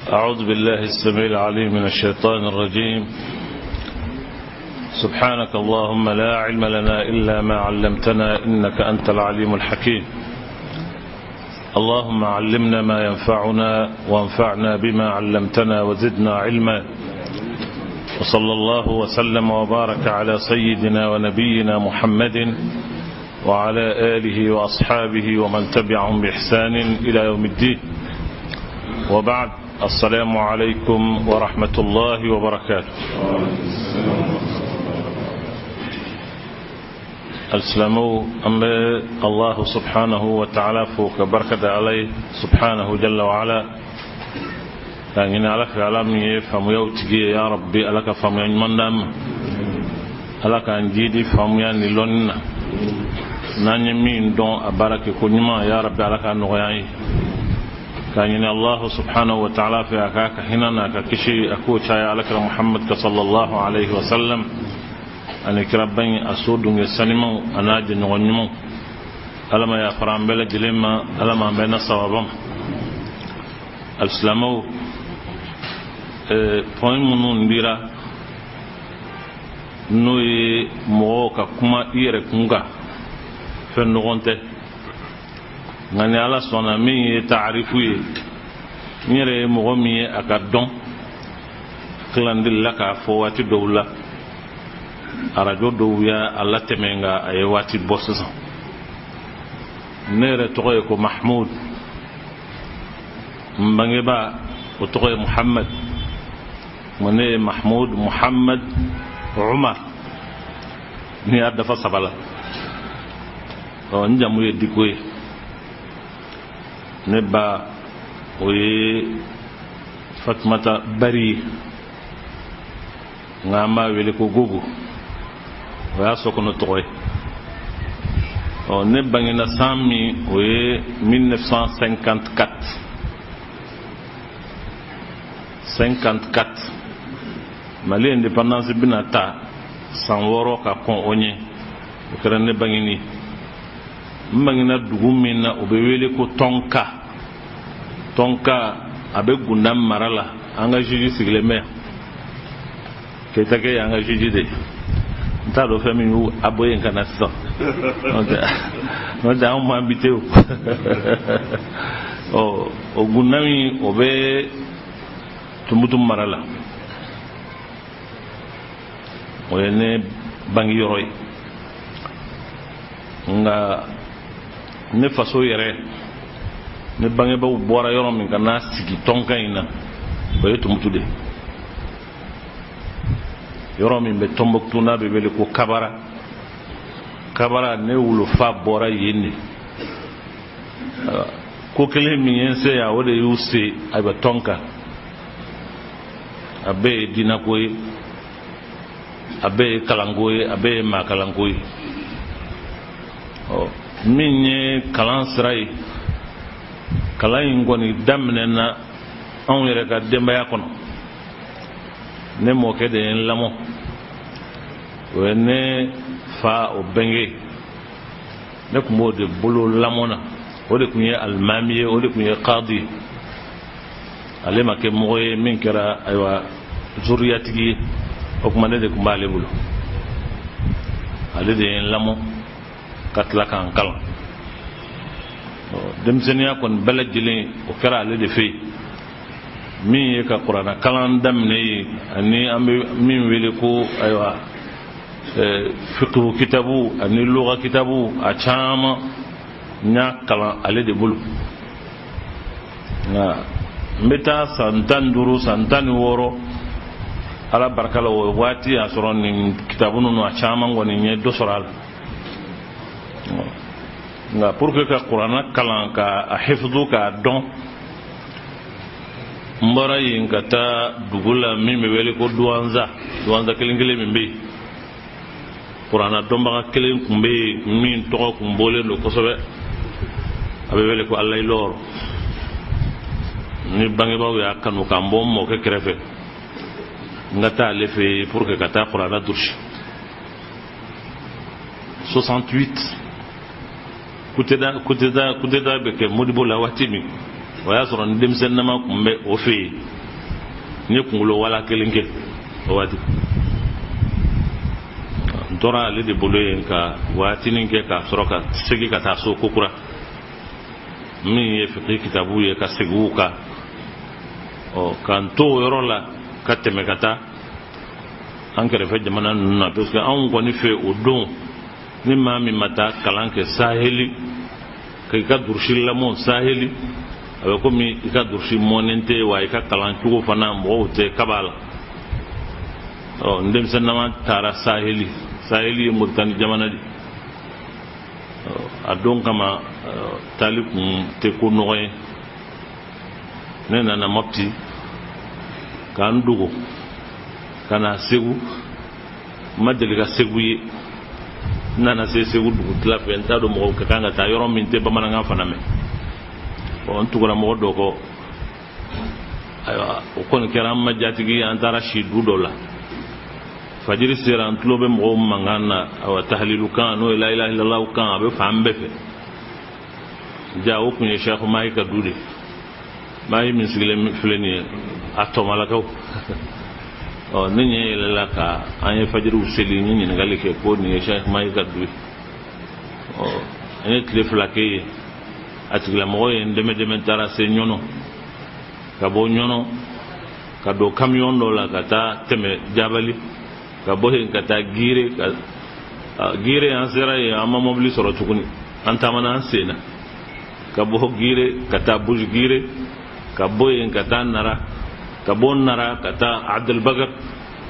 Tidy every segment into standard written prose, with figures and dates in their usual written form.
أعوذ بالله السميع العليم من الشيطان الرجيم. سبحانك اللهم لا علم لنا إلا ما علمتنا إنك أنت العليم الحكيم. اللهم علمنا ما ينفعنا وانفعنا بما علمتنا وزدنا علما. وصلى الله وسلم وبارك على سيدنا ونبينا محمد وعلى آله وأصحابه ومن تبعهم بإحسان إلى يوم الدين. وبعد، السلام عليكم ورحمة الله وبركاته. السلام أمر الله سبحانه وتعالى فوق بركة عليه سبحانه جل وعلا. لكن عليك علامي فميوتجي يا ربي عليك فمي مندم عليك أنجيدي فمي نلون نانيمين دون أبارك كنيما يا ربي عليك نغياني. كان الله سبحانه وتعالى في أكاك هنا ككشي أكو شاي عليك محمد صلى الله عليه وسلم أن كربني أسود يسلموا أناج نغنيموا ألما يا فرام بلا جلما ألما بين الصوابم السلامو point munun dira no ye mo ka kuma ire kunga fen nogonte ngani ala sona min ye ta'rifu ye nyere mo mi aka don klandil la ka fo wati dowla arajo dowya alla temenga ay wati bossa nere toye ko mahmoud mbangeba o toye muhammad mone mahmoud muhammad umar ni adda fa sabala o njamu ye dikoy ne ba o ye fatmata bari ngama wele ko gogo o ya sokono toy o ne bangina sami o ye 1954 Mali indépendance binata sanworo ka kon onye kera ne bangini mbangina dugu minna obewele ko tonka abe gundam marala anga juju sigle me ketake anga juju de nta do fami wu aboye kana sa no da on ma biteu o gundami obe tumutum marala oyene bangi yoroy nga ne faso yere ne bangi ba bora yoro min kana sigi tonka ina bayetu mutude yoro min be tomboktu na be bele ko kabara ne wulo fa bora yenne ko kele min yense ya wode yusi aba tonka abe dina koy abe kalangoye abe ma kalangoye minye kalan sirai kalan ngoni damne na on yere ka demba ya kono ne mo ke de lamo wene fa o benge ne ko mode bolo lamona o de kunye almamiye o de kunye qadi alema ke moye min kera aywa zuriyatigi o kuma ne de kumbale bulu ale de lamo katla kan kala dem senia kon bala jile o kara ale de fe mi ka qur'ana kalan dam ne ani ambe min wele ko aywa fiqhu kitabu ani lugha kitabu a chama nya kala ale de bulu na mbeta santan duru santan woro ala barkala wo wati asron ni kitabunu no chama ngoni nye do soral nga pour que ka qur'ana kalan ka hifdhu ka don mbara yinkata dugula mimi wele ko duanza kelingile mimbe qur'ana domba kelen kumbe min to ko mbole lo ko sobe abe wele ko allah lor ni bangi baw ya kanu kam bom mo ke krefe ngata le fe pour que kata qur'ana durshi 68 kuteda be ke modibo la watimi waya soron dem sen nama kumbe o fe ni kungulo wala kelinke wati dora le de boloyen ka wati ninke ka soroka segi ka taso kokura mi ye fiqi kitabu ye ka seguka o kanto yorola kateme kata an kɛrɛfɛ jamana ninnu na parce que anw kɔni fɛ o don ni maa min ma taa kalan kɛ saheli ka i ka durusi lamɔ saheli a bɛ komi i ka durusi mɔnen tɛ wa i ka kalan cogo fana mɔgɔw tɛ kaba la n denmisɛnnama taara saheli ye Moritani jamana de a don kama taali kun tɛ ko nɔgɔ ye ne nana Mopti k'an dogo ka na Segu ma deli ka Segu ye nana se Segu dugutila fɛ n t'a dɔn mɔgɔw ka kan ka taa yɔrɔ min tɛ bamanankan fana mɛn n tugura mɔgɔ dɔ kɔ ayiwa o kɔni kɛra an ma jatigi an taara si du dɔ la fajiri sera an tulo bɛ mɔgɔw mankan na awa tahlilu kan n'o ye la ilaha illallah kan a bɛ fan bɛɛ fɛ ja o kun ye Sheikh Mahi ka du de Mahi min sigilen filɛ nin ye a tɔmalakaw ne ɲɛ yɛlɛla ka an ye fajiriw seli n ye ɲininkali kɛ ko nin ye Sheikh Mahi ka du ye an ye tile 2 kɛ yen a tigilamɔgɔ ye n dɛmɛ taara se ɲɔnɔ ka bɔ ɲɔnɔ ka don camion dɔ la ka taa tɛmɛ jabali ka bɔ yen ka taa gire an sera yen an ma mobili sɔrɔ tuguni an taamana an sen na ka bɔ gire ka taa bush gire ka bɔ yen ka taa nara ka bɔ nara ka taa Abdelbagar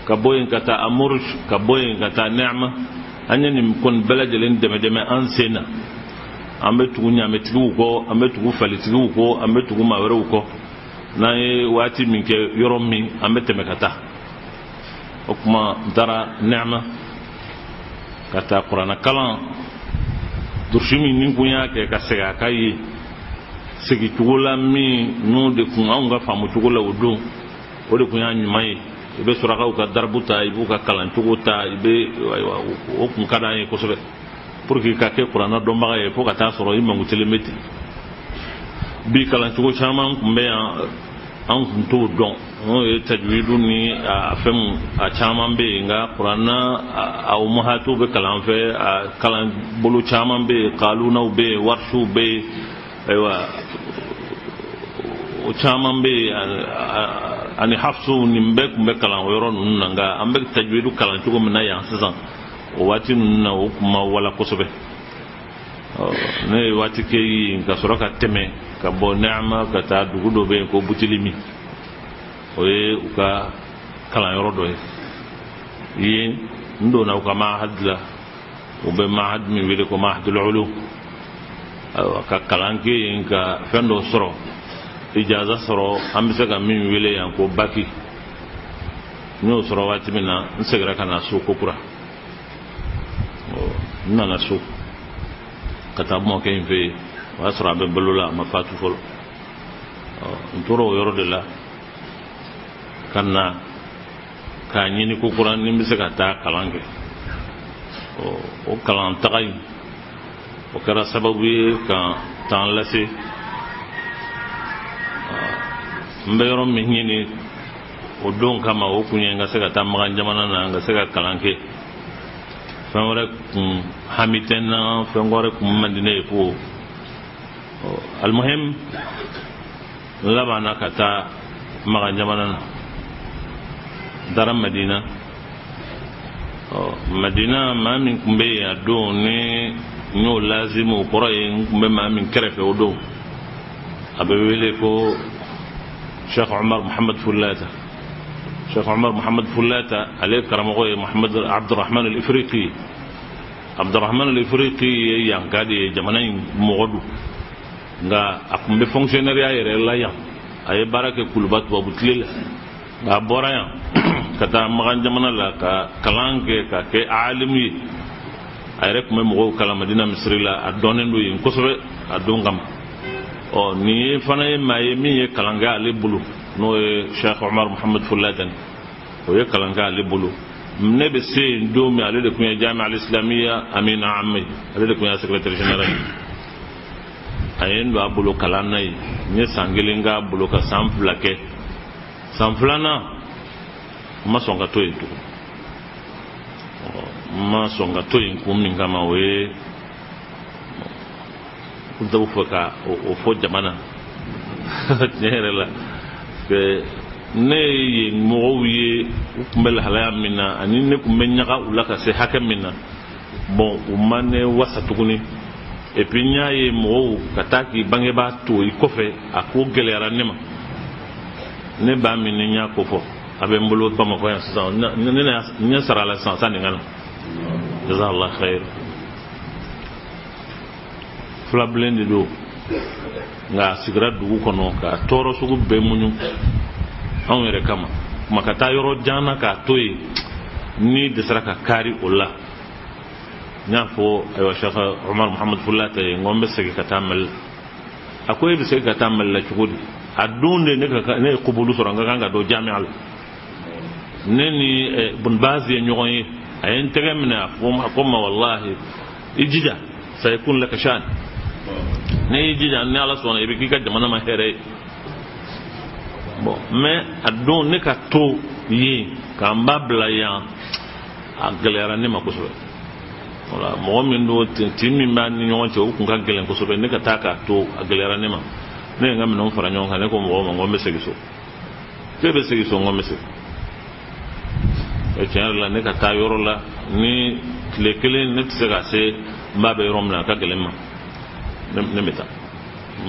ka bɔ yen ka taa Amourouche ka bɔ yen ka taa Neama an ye nin kɔni bɛɛ lajɛlen dɛmɛ an sen na an bɛ tugu ɲamɛtigiw kɔ an bɛ tugu falitigiw kɔ an bɛ tugu maa wɛrɛw kɔ n'an ye waati min kɛ yɔrɔ min an bɛ tɛmɛ ka taa o kuma n taara Neama ka taa kuranɛ kalan durusi min ni kun y'a kɛ ka segin a kan ye segicogo la min n'o de kun anw ka faamu cogo la o don o de kun y'a ɲuman ye i bɛ surakaw ka darabu ta i b'u ka kalancogo ta i bɛ o kun ka d'an ye kosɛbɛ pour que ka kɛ kuranɛ dɔnbaga ye fo ka taa sɔrɔ i mangutelen bɛ ten bi kalancogo caman kun bɛ yan an kun t'o dɔn n'o ye tajwidu ni a fɛnw a caman bɛ yen nka kuranɛ a umahatiw bɛ kalan fɛ a kalan bolo caman bɛ yen kalunaw bɛ yen warshiw bɛ yen ayiwa o caman bɛ yen ani hafsu nin bɛɛ kun bɛ kalan o yɔrɔ ninnu na nka an bɛ tajwidu kalan cogo min na yan sisan o waati ninnu na o kun ma wala kosɛbɛ ne ye waati kɛ yen ka sɔrɔ ka tɛmɛ ka bɔ Neama ka taa dugu dɔ bɛ yen ko Butilimi o ye u ka kalanyɔrɔ dɔ ye yen n donna u ka mahad la u bɛ mahad min wele ko Mahadul Ulum ka kalan kɛ yen ka fɛn dɔ sɔrɔ ijaza sɔrɔ an bɛ se ka min wele yan ko baki n y'o sɔrɔ waati min na n seginna ka na so kokura n nana so ka taa mɔkɛ in fɛ yen o y'a sɔrɔ a bɛ balo la a ma fatu fɔlɔ n tora o yɔrɔ de la ka na k'a ɲini kokura ni n bɛ se ka taa kalan kɛ o kalan taga in o kɛra sababu ye ka temps lase n bɛ yɔrɔ min ɲini o don kama o kun ye n ka se ka taa Magan jamana na n ka se ka kalan kɛ fɛn wɛrɛ kun hami tɛ n na fɛn wɛrɛ kun man di ne ye ko almuhim n labanna ka taa Magan jamana na n taara Madina Madina maa min kun bɛ yen a don ni n y'o lazimu o kɔrɔ ye n kun bɛ maa min kɛrɛfɛ o don a bɛ wele ko Sheikh Umar Muhammad Fullata Sheikh Umar Muhammad Fullata ale karamɔgɔ ye Muhammad Abdurrahman al-Ifriqi Abdurrahman al-Ifriqi ye yanka de ye jamana in mɔgɔ don nka a kun bɛ fonctionnaire yɛrɛ la yan a ye baara kɛ Kuluba tubabu tile la nka a bɔra yan ka taa Magan jamana la ka kalan kɛ ka kɛ alimu ye a yɛrɛ kun bɛ mɔgɔw kalan Madina misiri la a dɔnnen do yen kosɛbɛ a don kama nin ye fana ye maa ye min ye kalan kɛ ale bolo n'o ye Sheikh Umar Muhammad Fullata o ye kalan kɛ ale bolo ne bɛ se yen don min ale de kun ye Jami'a al-Islamiyya Amina Amme ale de kun ye secrétaire général a ye n don a bolo kalan na yen n ye san 1 k'a bolo ka san 2 kɛ sanflana ma songa to itu ma songa to in kum min kama we kunta foka o fo jamana nyerela ke ne ye mo ye kumbel halaya minna ani ne kumenya ka ulaka se hakamina bon umane wasa tuguni et puis nyaye mo kataki bangeba to ikofe ako gelera nema ne ba min nya ko fo abe mbolo ba ma ko ya sa ne nya sara la sa ni ngala jazakallah khair fla blende do nga sigra dugu kono ka toro sugu be munyu anwere kama makata yoro jana ka toyi ni desraka kari ulla nyafo ayo shekha Umar Muhammad Fullata ngombe sege katamal akoy be sege katamal la chugudi adunde ne qubulu soranga kanga do jami'al neni bun bazi nyoy ayen tegemna qoma wallahi ijija sayakun laka shan ne ijija ne ala sona ibe kika jamana ma here bon mais adon ne ka to yi ka mbabla ya aglera ne makuso wala mo min do timi man ni nyonche o kun ka gelen ko so be ne ka taka to aglera ne ma ne ngam non fara nyon ne ko mo ngombe segiso tebe segiso ngombe se e tiar la ne ka ta yoro la ni le kele ne tse ga se mbabe romna ka gelen ma ne meta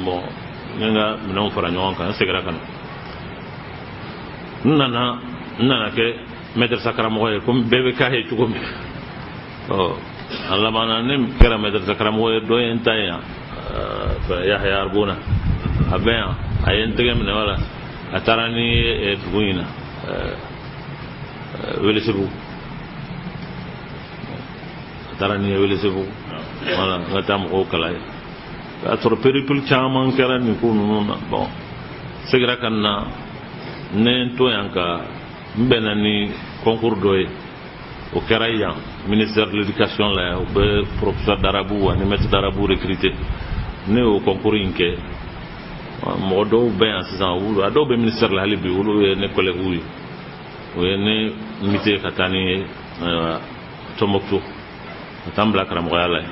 bon nga non fara nyon kan segara kan nana ke maître sakara mo ko bebe ka he tugo mi Allah mana ne kera maître sakara mo do entaya fa yahya arbuna abaya ayen tegem ne wala atarani e buina wele sebu atarani wele sebu wala ngatam ko kala atro peripul chaman kera ni ko nuna bon segara kanna ne to yanka mbenani concours doye au Karayan ministère de l'éducation là au professeur d'arabu ni maître d'arabu recruté ne au concours inke modo ben assistant ou ado be ministère la halibi ou ne collègue ou ne mité katani tomokto tambla kram royal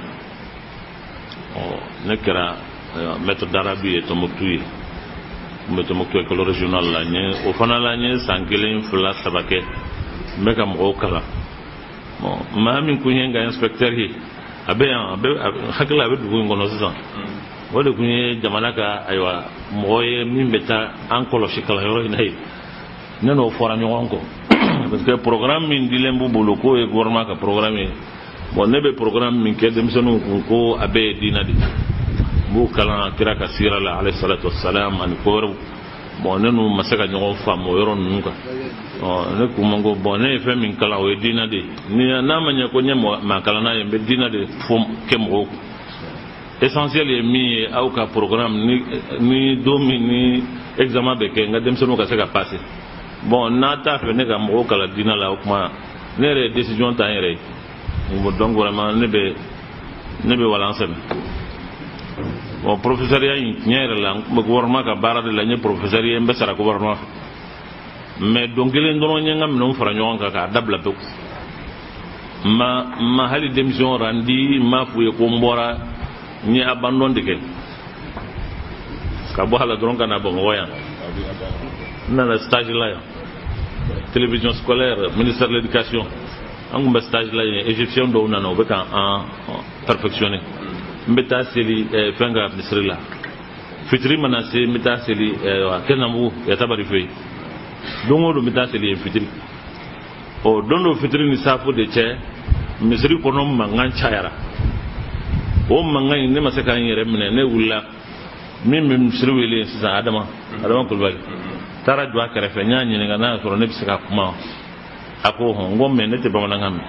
ne kera maître d'arabu et tomokto metomokto école régionale la nye o fana la nye sankelen fula sabake meka mo kala bon ma min kunyenga inspecteur hi abe hakla abe dugu ngono sisan wala kunye jamana ka aywa moye min beta ankolo shikala yoro inay neno fora nyon ko parce que programme min dilembu boloko e gouvernement ka programme bon nebe programme min ke demsonu ko abe dinadi bu kala kira ka sira la alayhi salatu wassalam an ko bon nenu masaka nyon famo yoro nunka ne kumango bon ne fe min kala o dina de ni na manya ko nyamo makala na yembe dina de fom kemro essentiel e mi au ka programme ni domi ni examen be ke nga dem sonu ka seka passer bon na ta fe ne ga mo kala dina la kuma ne re décision ta yere mo donc vraiment ne be wala ensem bon professeur ya nyere la mo gouvernement ka barade la nye professeur ya mbe sara gouvernement mais donc gelen dono nyangam non fara nyonga ka dabla be ma hali démission randi ma fuye ko mbora ni abandon de ken ka bo hala dron kana bon woyan na stage là télévision scolaire ministère de l'éducation angumba stage là égyptien do nano be kan en perfectionner mbeta seli fenga ministère là fitri manase mbeta seli kenamu ya tabari fei dongo do mbeta seli fitri o dondo fitri ni safo de che misri kono mangan chayara o mangan ne masaka yere mene ne wulla min misri wele sisa adama kulbali tara jwa kare fe nyanyi ne ngana soro ne bisaka kuma ako ngom me ne te bamana ngam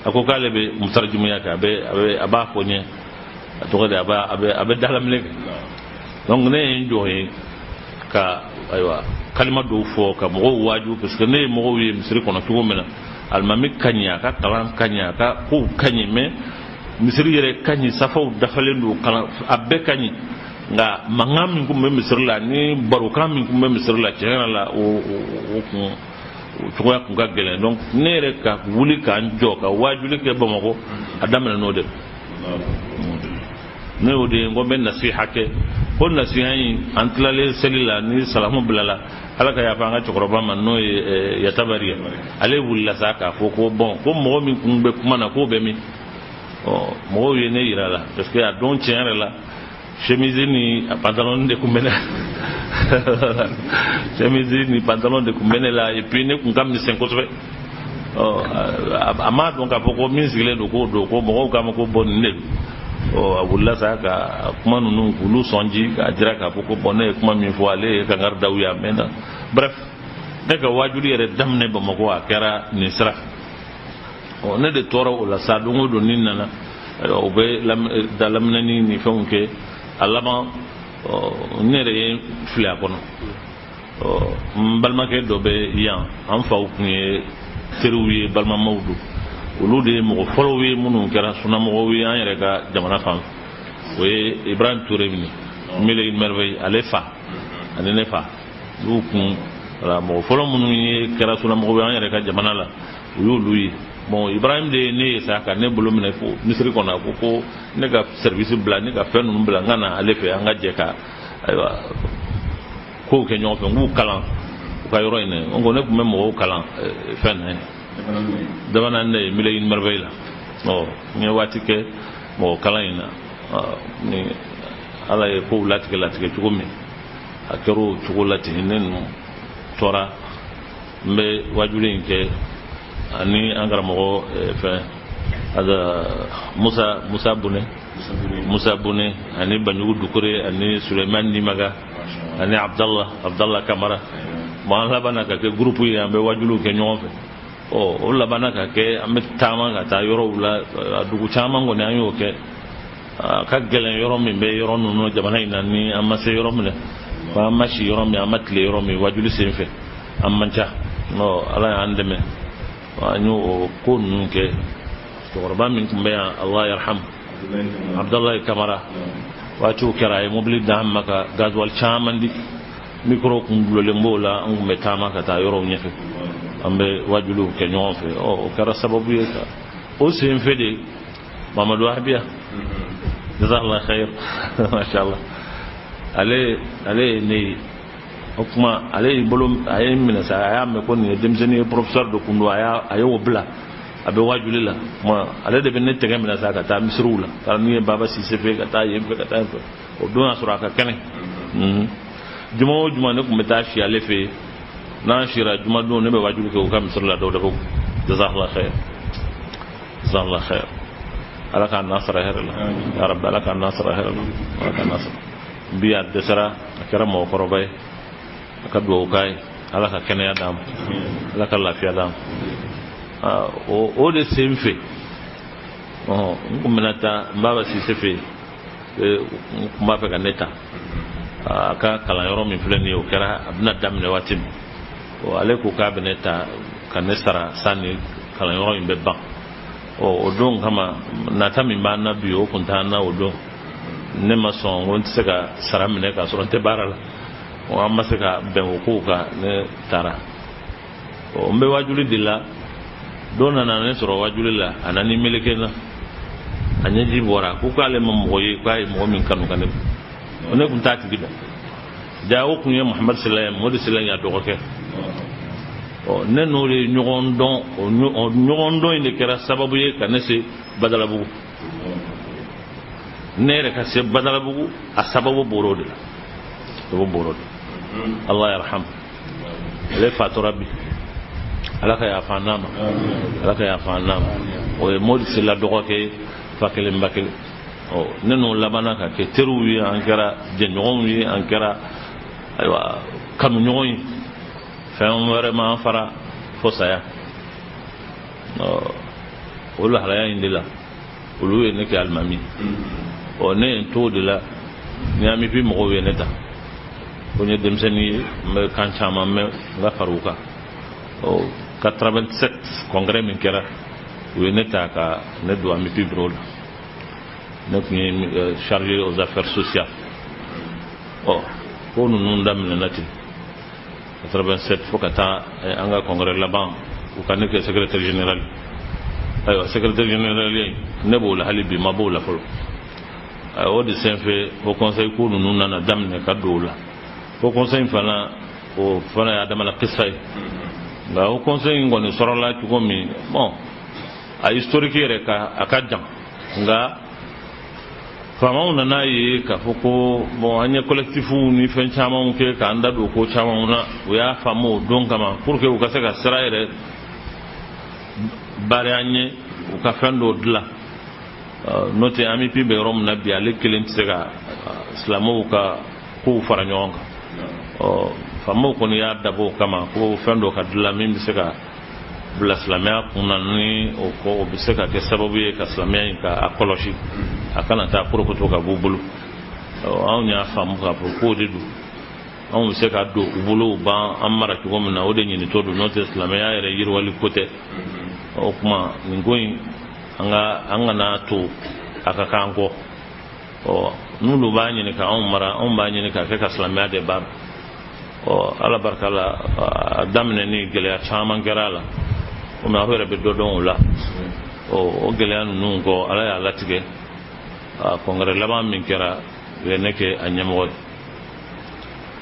ako kalebe mutarjumu yaka be aba fonye to ga abe dalam le donc ne njoye ka aywa kalima do fo ka mo waju parce que ne mo wi misri kono tugo mena almami kanya ka talan kanya ka ko kanyi me misri yere kanyi safaw dafalendu kala abbe kanyi nga mangam min kum misir la ni barukan min kum misir la tiɲɛ la o kun cogoya kun ka gɛlɛn donc ne yɛrɛ ka wuli k'an jɔ ka waajuli kɛ Bamakɔ a daminɛ n'o de ne y'o de ye n ko n bɛ nasiha kɛ ko nasiha in an tilalen seli la ni salamu bilala ala ka yafa an ka cɛkɔrɔba ma n'o ye Yatabari ye ale wulila sa k'a fɔ ko bon ko mɔgɔ min kun bɛ kuma na k'o bɛ min mɔgɔw ye ne yira la parce que a don tiɲɛ yɛrɛ la chemise ni pantalon de kun bɛ ne chemise ni pantalon de kun bɛ ne la et puis ne kun ka misɛn kosɛbɛ a m'a dɔn k'a fɔ ko min sigilen don k'o don ko mɔgɔw k'a ma ko bon nin de don a wulila sa ka kuma ninnu k'olu sɔnji k'a jira k'a fɔ ko bon ne ye kuma min fɔ ale ye kankari da u ye a mɛnna bref ne ka waajuli yɛrɛ daminɛ Bamakɔ a kɛra nin sira ne de tɔɔrɔ o la sa don o don ni nana o bɛ da laminɛni ni fɛnw kɛ a laban ne yɛrɛ ye fili a kɔnɔ n balimakɛ dɔ bɛ yan an faw tun ye teriw ye balimamaw don olu de ye mɔgɔ fɔlɔw ye minnu kɛra sunnamɔgɔw ye an yɛrɛ ka jamana fan o ye Ibrahim Touré minɛ Mele Merveille ale fa ani ne fa olu kun mɔgɔ fɔlɔ minnu ye kɛra sunnamɔgɔw ye an yɛrɛ ka jamana la o y'olu ye bon Ibrahim de ye ne ye sa ka ne bolo minɛ fo misiri kɔnɔ a ko ko ne ka service bila ne ka fɛn ninnu bila n ka na ale fɛ an ka jɛ ka ayiwa kow kɛ ɲɔgɔn fɛ n k'u kalan u ka yɔrɔ in na n ko ne tun bɛ mɔgɔw kalan fɛn na Dabana ne ye Mele Merveille la n ye waati kɛ mɔgɔ kalan in na ni ala ye kow latigɛ cogo min a kɛra o cogo la ten ne ninnu tɔɔra n bɛ waajuli in kɛ ani an karamɔgɔ fɛn Musa Bune ani Banjugu Dukure ani Suleiman Nimaga ani Abdallah Kamara bon an labana ka kɛ groupe ye an bɛ waajuliw kɛ ɲɔgɔn fɛ o labana ka kɛ an bɛ taama ka taa yɔrɔw la a dugu caman kɔni an y'o kɛ a ka gɛlɛn yɔrɔ min bɛ yɔrɔ ninnu jamana in na ni an ma se yɔrɔ min na an ma si yɔrɔ min an ma tile yɔrɔ min waajuli sen fɛ an man ca ala y'an dɛmɛ an y'o ko ninnu kɛ cɛkɔrɔba min tun bɛ yan Allah yarham Abdallah Kamara waatiw kɛra a ye mobili d'an ma ka gasoil caman di micro kun dulolen b'o la an kun bɛ taama ka taa yɔrɔw ɲɛfɛ an bɛ waajuliw kɛ ɲɔgɔn fɛ o kɛra sababu ye ka o sen fɛ de Mamadu Abiya jazakallah khair mashallah ale ye ne ye o kuma ale ye bolo a ye minɛ sa a y'a mɛn ko nin ye denmisɛnnin ye professeur dɔ kun don a ye o bila a bɛ waajuli la kuma ale de bɛ ne tɛgɛ minɛ sa ka taa misiriw la taara ni ye Baba Sise fɛ ka taa yen fɛ ka taa yen fɛ o don y'a sɔrɔ a ka kɛnɛ juma o juma ne tun bɛ taa si ale fɛ yen n'an sira juma don ne bɛ waajuli kɛ u ka misiri la dɔw de ko jazakallah khair ala k'an nasara hɛrɛ la ya rabbi ala k'an nasara hɛrɛ la ala k'an nasara bi a dɛsɛra a kɛra mɔgɔkɔrɔba ye a ka dugawu k'a ye ala ka kɛnɛya d'an ma ala ka lafiya d'an ma o de sen fɛ n kun bɛna taa n Baba Sise fɛ n kun b'a fɛ ka ne ta a ka kalanyɔrɔ min filɛ nin ye o kɛra a bɛna daminɛ waati min ale ko k'a bɛ ne ta ka ne sara sanni kalanyɔrɔ in bɛ ban o don kama nata min b'an na bi o kun t'an na o don ne ma sɔn ko n tɛ se ka sara minɛ k'a sɔrɔ n tɛ baara la an ma se ka bɛn o kow kan ne taara n bɛ waajuli de la don nana ne sɔrɔ waajuli la a nana ni meleke na a ɲɛji bɔra ko k'ale ma mɔgɔ ye k'a ye mɔgɔ min kanu ka ne ne kun t'a tigi dɔn ja o kun ye Muhamadu Silaye Modi Silaye a dɔgɔkɛ ne n'o de ɲɔgɔn dɔn o ɲɔgɔn dɔn in de kɛra sababu ye ka ne se Badalabugu ne yɛrɛ ka se Badalabugu a sababu bɔra o de la Allah yarham ale fatura bi ala ka yafa n'a ma o ye Modi Silaye dɔgɔkɛ fa kelen ba kelen ne n'o labana ka kɛ teriw ye an kɛra jɛɲɔgɔnw ye an kɛra ayiwa kanuɲɔgɔn ye fɛn wɛrɛ ma an fara fo saya o lahalaya in de la olu ye ne kɛ alimami ne ye n to o de la ni an bi mɔgɔw ye ne ta ko n ye denmisɛnnin ye n bɛ kan caman mɛn n ka fara u kan 87 congrès min kɛra u ye ne ta ka ne don AMIP bureau la ne tun ye chargé aux affaires sociales ko nun daminɛ na ten 87 fo ka taa an ka congrès laban u ka ne kɛ secrétaire général ayiwa secrétaire général ne b'o la hali bi ma b'o la fɔlɔ o de senfɛ o conseil ko ninnu nana daminɛ ka don o la o conseil fana o fana y'a damana kisa ye nka o conseil in kɔni sɔrɔla cogo min bon a historique yɛrɛ a ka jan nka faamaw nana ye k'a fɔ ko bon an ye collectifu ni fɛn camanw kɛ k'an da don ko camanw na u y'a faamu o don kama pour que u ka se ka sira yɛrɛ bari an ye u ka fɛn dɔ dilan n'o tɛ AMIP bɛ yɔrɔ min na bi ale kelen tɛ se ka silamɛw ka kow fara ɲɔgɔn kan faamaw kɔni y'a dabɔ o kama ko fɛn dɔ ka dilan min bɛ se ka bila silamɛya kunna ni o bɛ se ka kɛ sababu ye ka silamɛya in ka kɔlɔsi a kana taa korokoto ka b'u bolo anw y'a faamu k'a fɔ k'o de don anw bɛ se ka don u bolo u b'an mara cogo min na o de ɲinitɔ don n'o tɛ silamɛya yɛrɛ yiriwali ko tɛ o kuma nin ko in an kana to a ka k'an kɔ n'olu b'a ɲini ka anw mara anw b'a ɲini ka kɛ ka silamɛya de baara ala barika la a daminɛ ni gɛlɛya caman kɛra a la komi aw yɛrɛ bɛ dɔ dɔn o la o gɛlɛya ninnu kɔ ala y'a latigɛ congrès laban min kɛra u ye ne kɛ a ɲɛmɔgɔ ye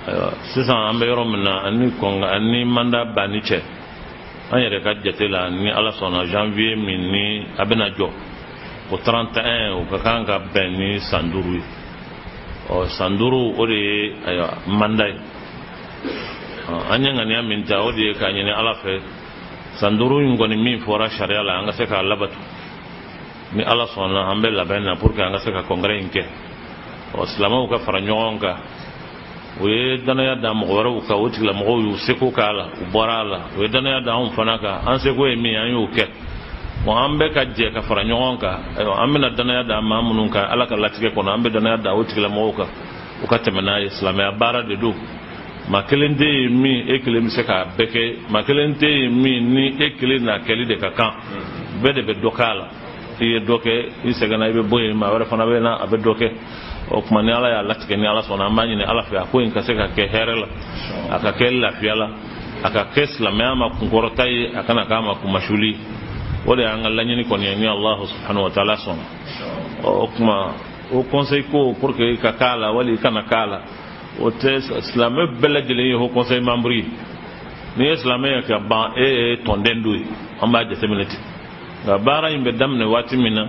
ayiwa sisan an bɛ yɔrɔ min na ani mandat banni cɛ an yɛrɛ ka jate la ni ala sɔnna janvier min ni a bɛna jɔ o 31 o ka kan ka bɛn ni san 5 ye san 5 o de ye ayiwa mandat ye an ye ŋaniya min ta o de ye k'a ɲini ala fɛ san 5 in kɔni min fɔra sariya la an ka se k'a labato ni ala sɔnna an bɛ labɛn na pour que an ka se ka congrès in kɛ silamɛw ka fara ɲɔgɔn kan o ye danaya da mɔgɔ wɛrɛw kan o tigilamɔgɔw y'u seko k'a la u bɔra a la o ye danaya da anw fana kan an seko ye min an y'o kɛ bon an bɛ ka jɛ ka fara ɲɔgɔn kan an bɛna danaya da maa minnu kan ala ka latigɛ kɔnɔ an bɛ danaya da o tigilamɔgɔw kan u ka tɛmɛ n'a ye silamɛya baara de don maa kelen tɛ yen min e kelen bɛ se k'a bɛɛ kɛ maa kelen tɛ yen min ni e kelen n'a kɛli de ka kan bɛɛ de bɛ dɔ k'a la i ye dɔ kɛ i sɛgɛnna i bɛ bɔ yen maa wɛrɛ fana bɛ na a bɛ dɔ kɛ o tuma ni ala y'a latigɛ ni ala sɔnna an b'a ɲini ala fɛ a ko in ka se ka kɛ hɛrɛ la a ka kɛ lafiya la a ka kɛ silamɛya ma kunkɔrɔta ye a kana k'a ma kumasuli o de y'an ka laɲini kɔni ye ni alahu subhanahu wa taala sɔnna o tuma o conseil ko pour que ka k'a la wali i kana k'a la o tɛ silamɛ bɛɛ lajɛlen ye o conseil membre ye n'i ye silamɛya ka ban e ye tɔnden dɔ ye an b'a jateminɛ ten nka baara in bɛ daminɛ waati min na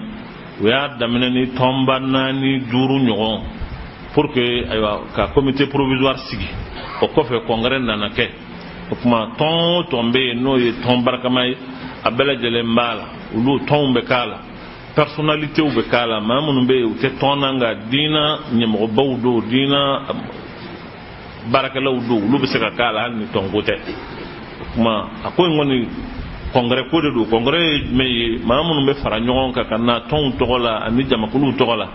o y'a daminɛ ni tɔnba 4 5 ɲɔgɔn pour que ayiwa ka comité provisoire sigi o kɔfɛ congrès nana kɛ o tuma tɔn o tɔn bɛ yen n'o ye tɔn barakama ye a bɛɛ lajɛlen b'a la olu tɔnw bɛ k'a la personnalitéw bɛ k'a la maa minnu bɛ yen u tɛ tɔn na nka diina ɲɛmɔgɔbaw don diina baarakɛlaw don olu bɛ se ka k'a la hali ni tɔnko tɛ o tuma a ko in kɔni congrès ko de don congrès ye jumɛn ye maa minnu bɛ fara ɲɔgɔn kan ka na tɔnw tɔgɔ la ani jamakuluw tɔgɔ la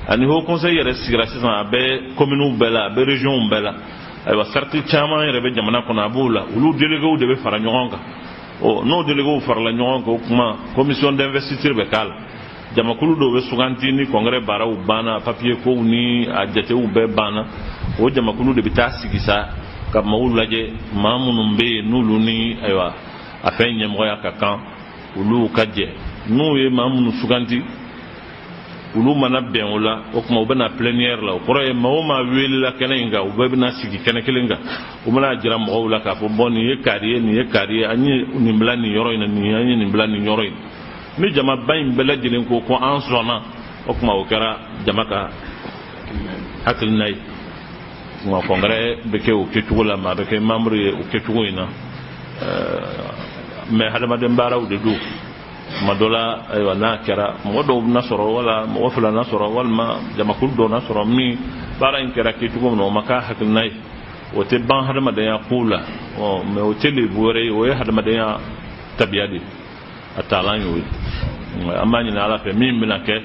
ani haut conseil yɛrɛ sigira sisan a bɛ communes bɛɛ la a bɛ régions bɛɛ la ayiwa cercle caman yɛrɛ bɛ jamana kɔnɔ a b'o la olu délégués de bɛ fara ɲɔgɔn kan n'o délégués farala ɲɔgɔn kan o kuma commission d'investiture bɛ k'a la jamakulu dɔw bɛ suganti ni congrès baaraw banna papier kow ni a jatew bɛɛ banna o jamakulu de bɛ taa sigi sa ka maaw lajɛ maa minnu bɛ yen n'olu ni ayiwa a fɛn ɲɛmɔgɔya ka kan olu ka jɛ n'u ye maa minnu suganti olu mana bɛn o la o kuma u bɛna plénière la o kɔrɔ ye maa o maa welela kɛnɛ in kan u bɛɛ bɛna sigi kɛnɛ kelen kan u bɛna jira mɔgɔw la k'a fɔ bɔn nin ye kaari ye nin ye kaari ye an ye nin bila nin yɔrɔ in na nin an ye nin bila nin yɔrɔ in ni jamaba in bɛɛ lajɛlen ko an sɔnna o kuma o kɛra jama ka hakilina ye kuma congrès bɛ kɛ o kɛcogo la maa bɛ kɛ membre ye o kɛcogo in na mais hadamaden baaraw de don tuma dɔ la ayiwa n'a kɛra mɔgɔ dɔw na sɔrɔ wala mɔgɔ fila na sɔrɔ walima jamakulu dɔw na sɔrɔ min baara in kɛra kɛcogo min na o ma k'a hakilina ye o tɛ ban hadamadenya kow la mais o tɛ lebu wɛrɛ ye o ye hadamadenya tabiya de a taalan y'o ye an b'a ɲini ala fɛ min bɛna kɛ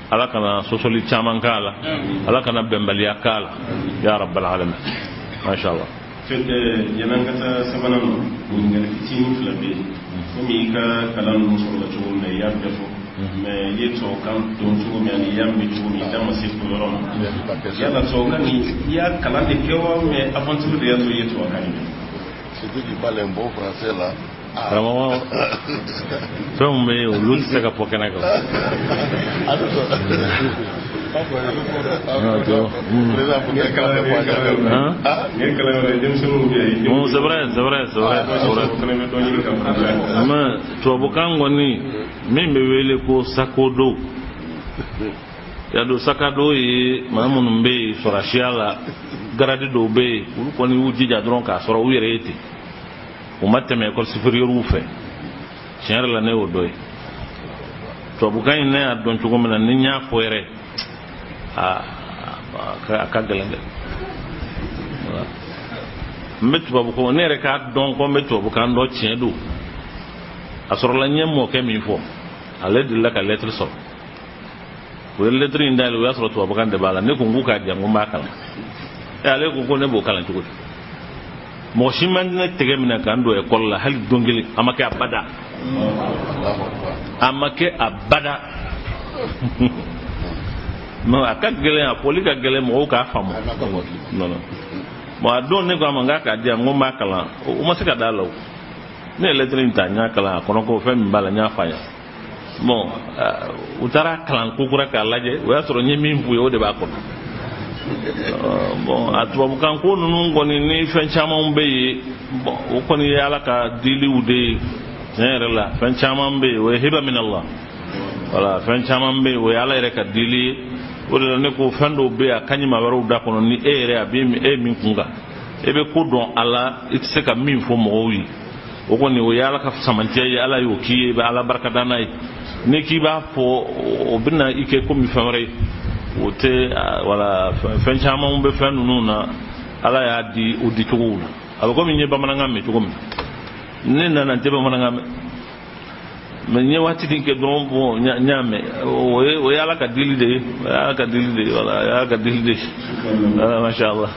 ala kana sɔsɔli caman k'a la ala kana bɛnbaliya k'a la ya rabbal alamin masha Allah. Yan'an ka taa sabanan ma ɲininkali fitinin 2 bɛ yen komi i ka kalan ninnu sɔrɔla cogo min na i y'a bɛɛ fɔ mais ye to kan don cogo min ani yam bi cogo min da ma se ko yɔrɔ ma yala to kan ni ya kalan de kɛ wa mais aventure de ya to ye to kan ni c'est tout qui parle un bon français là. Vraiment, fɛn bɛ yen olu tɛ se ka fɔ kɛnɛ kan. Mais tubabukan kɔni min bɛ wele ko sakodo yadɔ sakado ye maa minnu bɛ yen sɔrɔsiya la garadi dɔw bɛ yen olu kɔni y'u jija dɔrɔn k'a sɔrɔ u yɛrɛ ye ten u ma tɛmɛ école supérieure fɛ tiɲɛ yɛrɛ la ne y'o dɔ ye tubabukan in ne y'a dɔn cogo min na ni n y'a fɔ yɛrɛ a ka gɛlɛn dɛ n bɛ tubabukan ne yɛrɛ k'a dɔn ko n bɛ tubabukan dɔ tiɲɛ don a sɔrɔla n ye mɔkɛ min fɔ ale delila ka lettre sɔrɔ o ye lettre in dayɛlɛ o y'a sɔrɔ tubabukan de b'a la ne ko n k'u k'a diyan ko n b'a kalan ale ko ne b'o kalan cogo di mɔgɔ si man ne tɛgɛ minɛ k'an don école la hali don kelen a ma kɛ abada a ma kɛ abada mais a ka gɛlɛn a fɔli ka gɛlɛn mɔgɔw k'a faamu non bon a don ne ko a ma n k'a k'a di yan n ko n b'a kalan o ma se ka d'a la o ne ye lettre in ta n y'a kalan a kɔnɔ ko fɛn min b'a la n y'a f'a ɲɛna bon u taara kalan ko kura k'a lajɛ o y'a sɔrɔ n ye min f'u ye o de b'a kɔnɔ bon a tubabukan ko ninnu kɔni ni fɛn caman bɛ yen bon o kɔni ye ala ka diliw de ye tiɲɛ yɛrɛ la fɛn caman bɛ yen o ye hiba min Allah voilà fɛn caman bɛ yen o ye ala yɛrɛ ka dili ye o de la ne ko fɛn dɔw bɛ yen a ka ɲi maa wɛrɛw da kɔnɔ ni e yɛrɛ a bɛ e min kun kan e bɛ ko dɔn a la i tɛ se ka min fɔ mɔgɔw ye o kɔni o ye ala ka samantiya ye ala y'o k'i ye i bɛ ala barikada n'a ye ni k'i b'a fɔ o bɛ na i kɛ komi fɛn wɛrɛ ye o tɛ wala fɛn caman bɛ fɛn ninnu na ala y'a di o di cogow la a bɛ komi n ye bamanankan mɛn cogo min ne nana n tɛ bamanankan mɛn mais n ye waati min kɛ dɔrɔn bon n y'a mɛn o ye ala ka dili de ye o ye ala ka dili de ye wala o ye ala ka dili de ye masha Allah